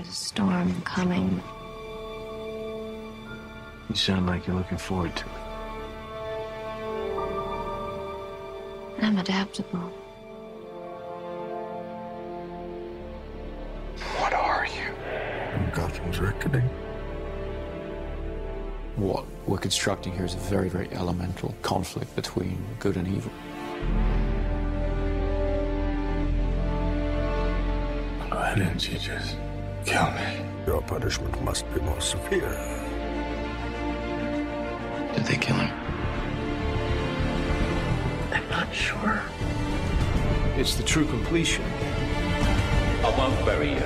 There's a storm coming. You sound like you're looking forward to it. I'm adaptable. What are you? Gotham's reckoning. What we're constructing here is a very, very elemental conflict between good and evil. Why didn't you just kill me? Your punishment must be more severe. Did they kill him? I'm not sure. It's the true completion. I won't bury you.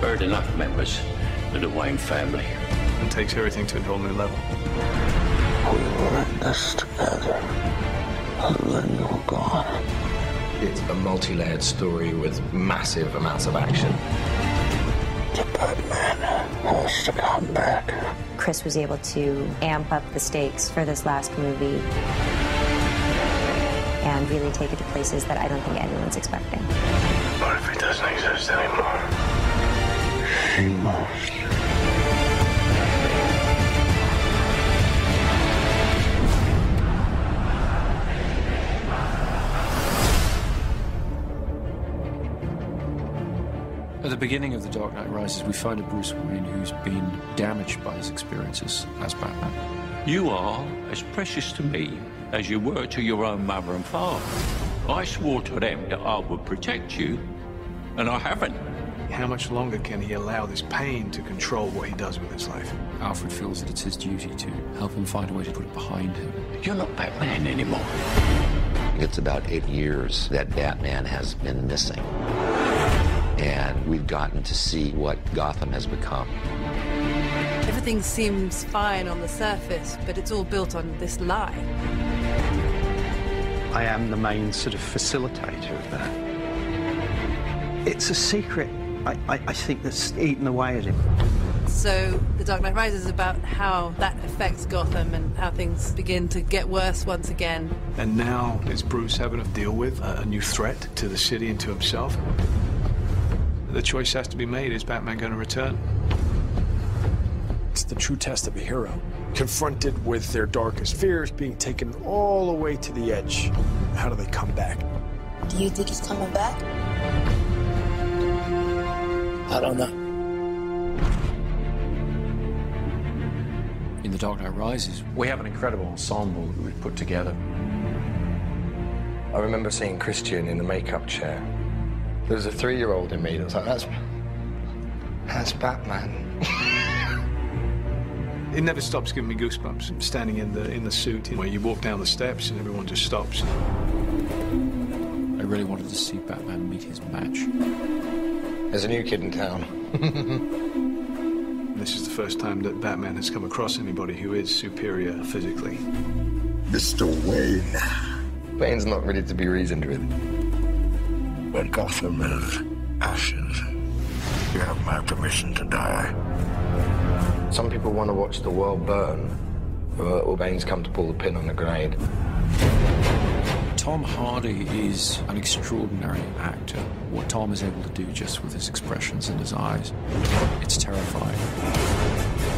Buried enough members of the Wayne family. And takes everything to a whole new level. We were in this together, and then you were gone. It's a multi-layered story with massive amounts of action. The Batman has to come back. Chris was able to amp up the stakes for this last movie and really take it to places that I don't think anyone's expecting. What if he doesn't exist anymore? She must. At the beginning of The Dark Knight Rises, we find a Bruce Wayne who's been damaged by his experiences as Batman. You are as precious to me as you were to your own mother and father. I swore to them that I would protect you, and I haven't. How much longer can he allow this pain to control what he does with his life? Alfred feels that it's his duty to help him find a way to put it behind him. You're not Batman anymore. It's about 8 years that Batman has been missing. And we've gotten to see what Gotham has become. Everything seems fine on the surface, but it's all built on this lie. I am the main sort of facilitator of that. It's a secret, I think, that's eaten away at him. So The Dark Knight Rises is about how that affects Gotham and how things begin to get worse once again. And now is Bruce having to deal with a new threat to the city and to himself? The choice has to be made. Is Batman going to return? It's the true test of a hero. Confronted with their darkest fears, being taken all the way to the edge. How do they come back? Do you think he's coming back? I don't know. In The Dark Knight Rises, we have an incredible ensemble that we've put together. I remember seeing Christian in the makeup chair. There was a 3-year-old in me that was like, that's Batman. It never stops giving me goosebumps. I'm standing in the suit where you walk down the steps and everyone just stops. I really wanted to see Batman meet his match. There's a new kid in town. This is the first time that Batman has come across anybody who is superior physically. Mr. Wayne. Bane's not ready to be reasoned with. When Gotham is ashes, you have my permission to die. Some people want to watch the world burn, or Bane's come to pull the pin on the grenade. Tom Hardy is an extraordinary actor. What Tom is able to do just with his expressions and his eyes, it's terrifying.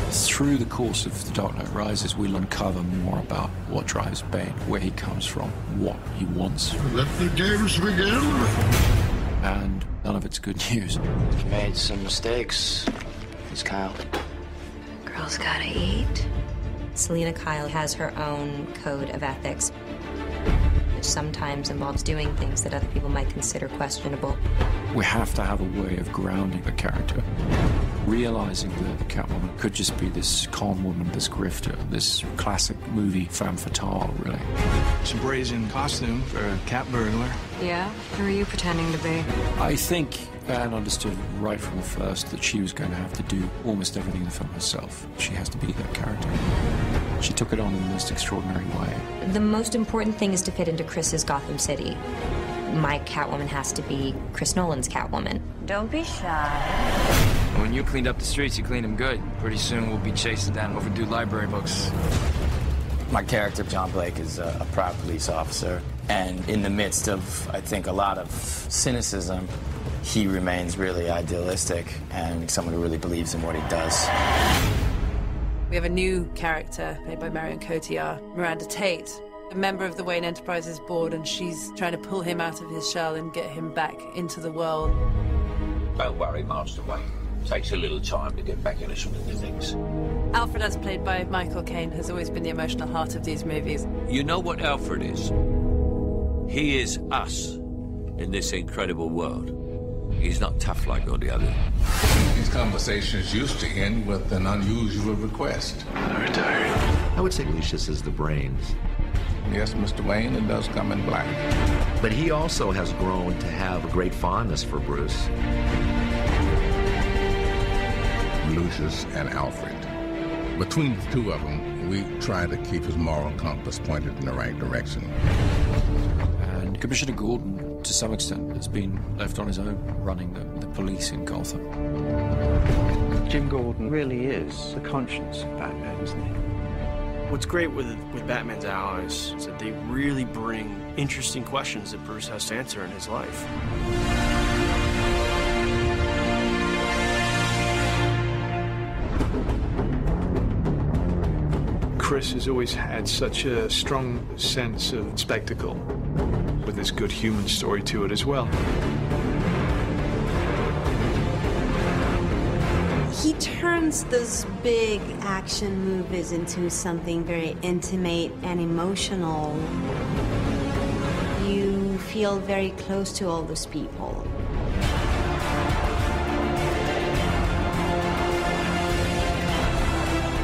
Through the course of The Dark Knight Rises, we'll uncover more about what drives Bane, where he comes from, what he wants. Let the games begin. And none of it's good news. He made some mistakes. He's Kyle. Girls gotta eat. Selina Kyle has her own code of ethics. It sometimes involves doing things that other people might consider questionable. We have to have a way of grounding the character. Realizing that the Catwoman could just be this con woman, this grifter, this classic movie femme fatale, really. It's a brazen costume for a cat burglar. Yeah? Who are you pretending to be? I think Anne understood right from the first that she was going to have to do almost everything in the film herself. She has to be that character. She took it on in the most extraordinary way. The most important thing is to fit into Chris's Gotham City. My Catwoman has to be Chris Nolan's Catwoman. Don't be shy. When you cleaned up the streets, you cleaned them good. Pretty soon we'll be chasing down overdue library books. My character, John Blake, is a proud police officer. And in the midst of, I think, a lot of cynicism, he remains really idealistic and someone who really believes in what he does. We have a new character played by Marion Cotillard, Miranda Tate, a member of the Wayne Enterprises board, and she's trying to pull him out of his shell and get him back into the world. Don't worry, Master Wayne. Takes a little time to get back into some of the things. Alfred, as played by Michael Caine, has always been the emotional heart of these movies. You know what Alfred is? He is us in this incredible world. He's not tough like all the others. These conversations used to end with an unusual request. I'm retired. I would say Lucius is the brains. Yes, Mr. Wayne, it does come in black. But he also has grown to have a great fondness for Bruce. Lucius and Alfred. Between the two of them, we try to keep his moral compass pointed in the right direction. And Commissioner Gordon, to some extent, has been left on his own running the police in Gotham. Jim Gordon really is the conscience of Batman, isn't he? What's great with Batman's allies is that they really bring interesting questions that Bruce has to answer in his life. Chris has always had such a strong sense of spectacle, with this good human story to it as well. He turns those big action movies into something very intimate and emotional. You feel very close to all those people.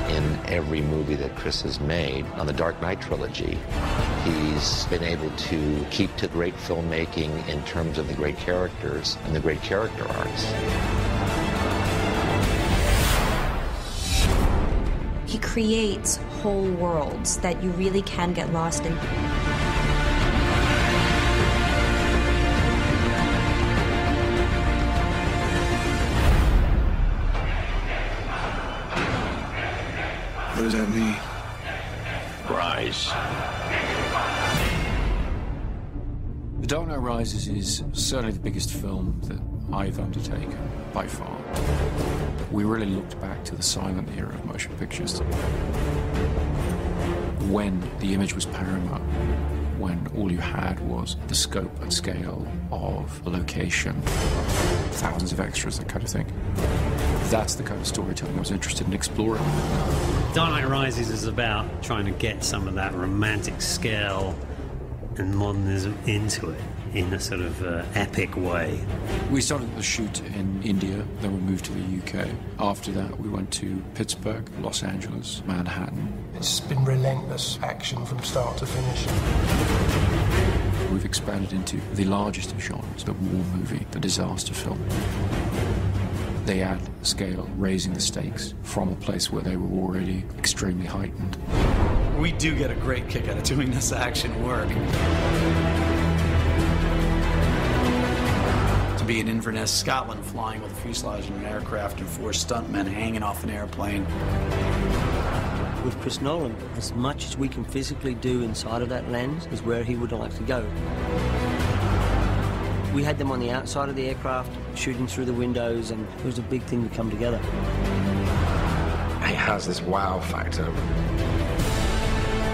In every movie that Chris has made on the Dark Knight trilogy, he's been able to keep to great filmmaking in terms of the great characters and the great character arcs. He creates whole worlds that you really can get lost in. What does that mean? Rise. The Dark Knight Rises is certainly the biggest film that I've undertaken, by far. We really looked back to the silent era of motion pictures, when the image was paramount, when all you had was the scope and scale of a location, thousands of extras, that kind of thing. That's the kind of storytelling I was interested in exploring. Dark Knight Rises is about trying to get some of that romantic scale and modernism into it in a sort of epic way. We started the shoot in India, then we moved to the UK. After that, we went to Pittsburgh, Los Angeles, Manhattan. It's been relentless action from start to finish. We've expanded into the largest of genres, the war movie, the disaster film. They add scale, raising the stakes from a place where they were already extremely heightened. We do get a great kick out of doing this action work. To be in Inverness, Scotland, flying with a fuselage in an aircraft and 4 stuntmen hanging off an airplane. With Chris Nolan, as much as we can physically do inside of that lens is where he would like to go. We had them on the outside of the aircraft, shooting through the windows, and it was a big thing to come together. He has this wow factor.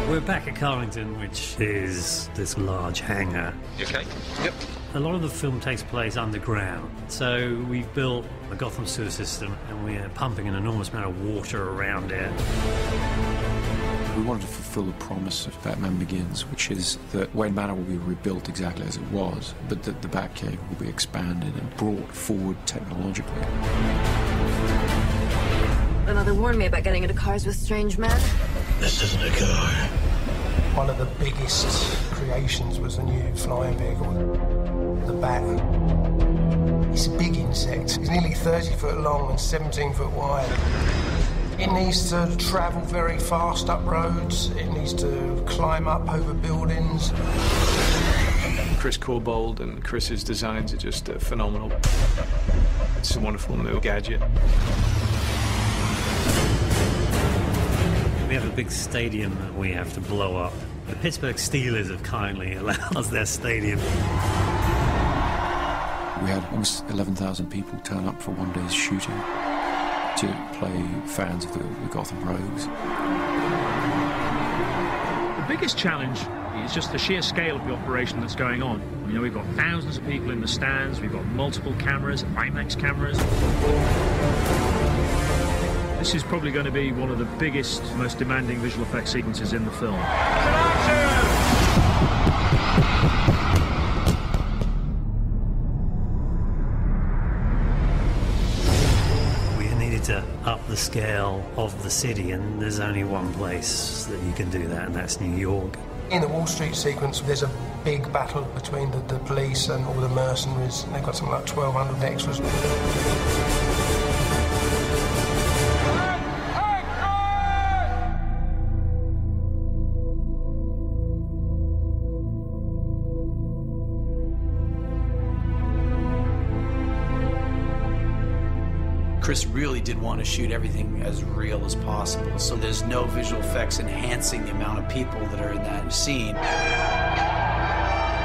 We're back at Carlington, which is this large hangar. You okay? Yep. A lot of the film takes place underground, so we've built a Gotham sewer system and we're pumping an enormous amount of water around it. We wanted to fulfill the promise of Batman Begins, which is that Wayne Manor will be rebuilt exactly as it was, but that the Batcave will be expanded and brought forward technologically. Another warned me about getting into cars with strange men. This isn't a car. One of the biggest creations was the new flying vehicle, the Bat. It's a big insect. It's nearly 30 foot long and 17 foot wide. It needs to travel very fast up roads. It needs to climb up over buildings. Chris Corbould and Chris's designs are just phenomenal. It's a wonderful new gadget. We have a big stadium that we have to blow up. The Pittsburgh Steelers have kindly allowed us their stadium. We had almost 11,000 people turn up for one day's shooting to play fans of the Gotham Rogues. The biggest challenge is just the sheer scale of the operation that's going on. You know, we've got thousands of people in the stands, we've got multiple cameras, IMAX cameras. This is probably going to be one of the biggest, most demanding visual effects sequences in the film. To up the scale of the city, and there's only one place that you can do that, and that's New York. In the Wall Street sequence, there's a big battle between the police and all the mercenaries, and they've got something like 1,200 extras. Chris really did want to shoot everything as real as possible, so there's no visual effects enhancing the amount of people that are in that scene.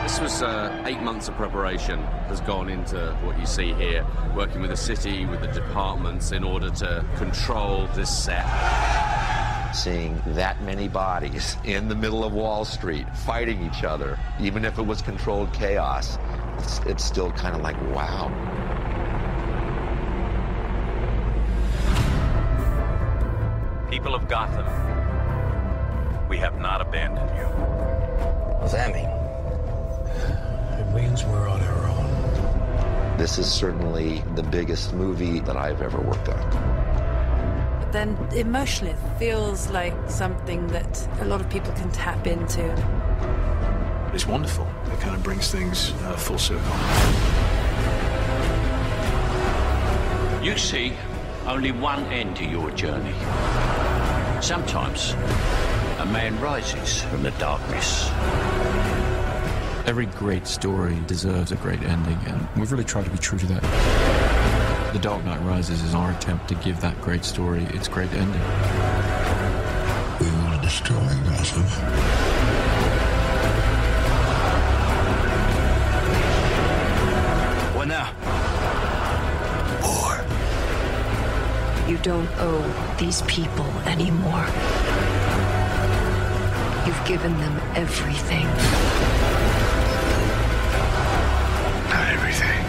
This was 8 months of preparation has gone into what you see here, working with the city, with the departments in order to control this set. Seeing that many bodies in the middle of Wall Street fighting each other, even if it was controlled chaos, it's still kind of like, wow. People of Gotham, we have not abandoned you. What does that mean? It means we're on our own. This is certainly the biggest movie that I've ever worked on. But then emotionally, it feels like something that a lot of people can tap into. It's wonderful. It kind of brings things full circle. You see only one end to your journey. Sometimes a man rises from the darkness. Every great story deserves a great ending, and we've really tried to be true to that. The Dark Knight Rises is our attempt to give that great story its great ending. We will destroy Gotham. What now? You don't owe these people anymore. You've given them everything. Not everything.